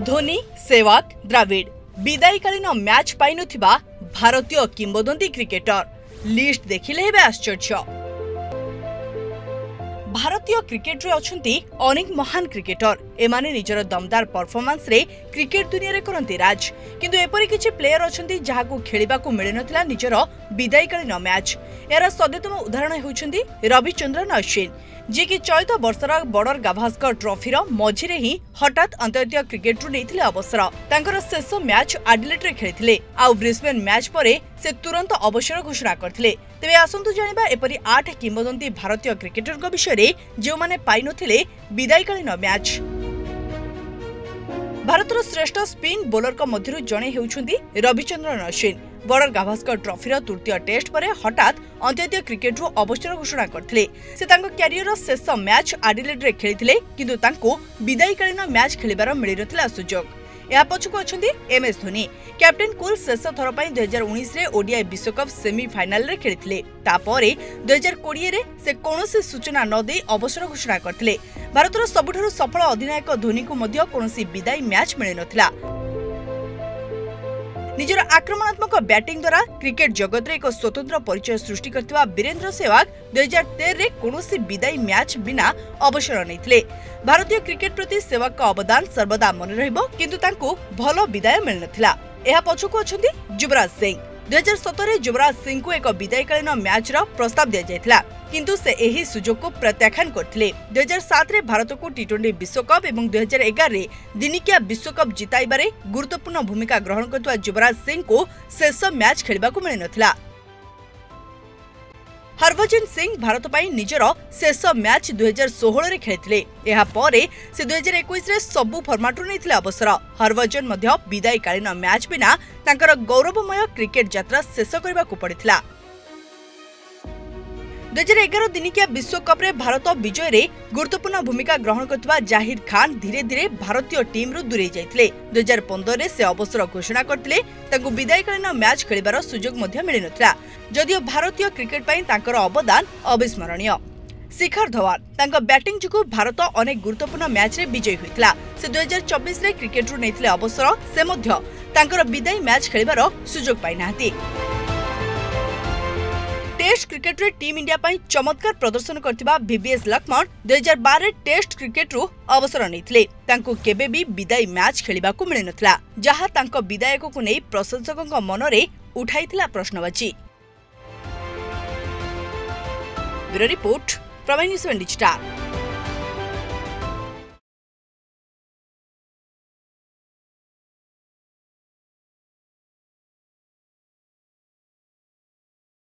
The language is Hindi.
धोनी सेवाग द्राविड विदायकालीन मैच पाई नथिबा भारतीय किंबदंती क्रिकेटर लिस्ट देखिले हेबे आश्चर्य। भारतीय क्रिकेट रे अछंती अनेक महान क्रिकेटर एमाने निजर दमदार परफॉर्मेंस रे क्रिकेट दुनिया रे करंती राज, किंतु एपरि किछि प्लेयर अछंती जाहाकू खेलिबाकू मिलि नथिला निजर विदायकालीन मैच। यार सद्यतम उदाहरण हेउछंती रविचंद्रन अश्विन, जे कि चलित वर्षर बॉर्डर गाभास्कर ट्रॉफी मझिरे ही हठात अंतर्जातीय क्रिकेट नहीं अवसर। तांकर शेष मैच एडिलेड रे खेलिथिले आउ ब्रिस्बेन मैच परे से तुरंत अवसर घोषणा करथिले। तेबे आसंतु जानिबा एपरि 8 किंबदंती भारतीय क्रिकेटर विषय जो माने पाई नथिले विदायकालीन मैच। भारतर श्रेष्ठ स्पिन बोलर मध्यरु जणे हेउछंती रविचंद्रन अश्विन। बॉर्डर गाभास्कर ट्रॉफी तृतीय टेस्ट पर हठात अंतर्जातीय क्रिकेट अवसर घोषणा करथिले। से तांको कैरियर शेष मैच एडिलेड रे खेलिथिले, किंतु तांको विदायकालीन मैच खेलिबार मिलि नथिला सुजोग। या पछकु अछंती एमएस धोनी। कैप्टेन कूल शेष थर पई 2019 रे ओडीआई विश्वकप सेमीफाइनल रे खेलिथिले। तापरे 2020 रे से कोनोसी सूचना न दे अवसर घोषणा करथिले। भारतर सबुठारु सफल अधिनायक धोनी को मध्य कोनोसी विदाई मैच मिलि नथिला। निजर आक्रमणात्मक बैटिंग द्वारा क्रिकेट जगत रे एक स्वतंत्र परिचय सृष्टि करथिबा वीरेंद्र सहवाग 2013 रे कोनोसी विदाई मैच बिना अवसर नैथिले। भारतीय क्रिकेट प्रति सहवाग का अवदान सर्वदा मन रहिबो, किंतु तांको भलो विदाय मिल नथिला। एहा पछकु अछंती युवराज सिंह। 2017 युवराज सिंह को एक विदायकालीन मैच रो प्रस्ताव दिया जायथिला, किंतु से एही सुजोग को प्रत्याख्यान करथिले। 2007 रे भारत को टी20 विश्वकप एवं 2011 रे दिनिकिया विश्वकप जिताइबारे गुरुत्वपूर्ण भूमिका ग्रहण करथुवा युवराज सिंह को शेष मैच खेलिबाकू मिलि नथिला। हरभजन सिंह भारत पाई निजर शेष मैच 2016 रे खेलिथिले। एहा परे से 2021 रे सबु फॉर्मेट रु नैथिले अवसर। हरभजन मध्य विदायकालीन मैच बिना तांकर गौरवमय क्रिकेट यात्रा शेष करबाकू पड़िथिला। 2011 दिनिकिया विश्वकप रे भारत विजय रे गुरुत्वपूर्ण भूमिका ग्रहण करथुवा जाहिर खान धीरे धीरे भारतीय टीम रु दूरे जाइथिले। 2015 रे से अवसर घोषणा करथिले। तांको विदायकालीन मैच खेलिबार सुजोग मध्य मिलि नथिला, जदियो भारतीय क्रिकेट पई तांकर अवदान अविस्मरणीय। शिखर धवन तांको बैटिंग जुगु भारत अनेक गुरुत्वपूर्ण मैच रे विजयी होइतिला। से 2024 रे क्रिकेट रु नैथिले अवसर, से मध्य तांकर विदाई मैच खेलिबार सुजोग पाइ नाहति। टेस्ट क्रिकेट रे टीम इंडिया पई चमत्कार प्रदर्शन करथिबा वीवीएस लक्ष्मण 2012 टेस्ट क्रिकेट रु अवसर नैथिले। तांको केबे भी विदाई मैच खेलिबाकू मिलि नथिला, जहा तांको विदायक को नै प्रशंसकक मन रे उठाइथिला प्रश्नवाची। ब्यूरो रिपोर्ट प्रवाही न्यूज डिजिटल।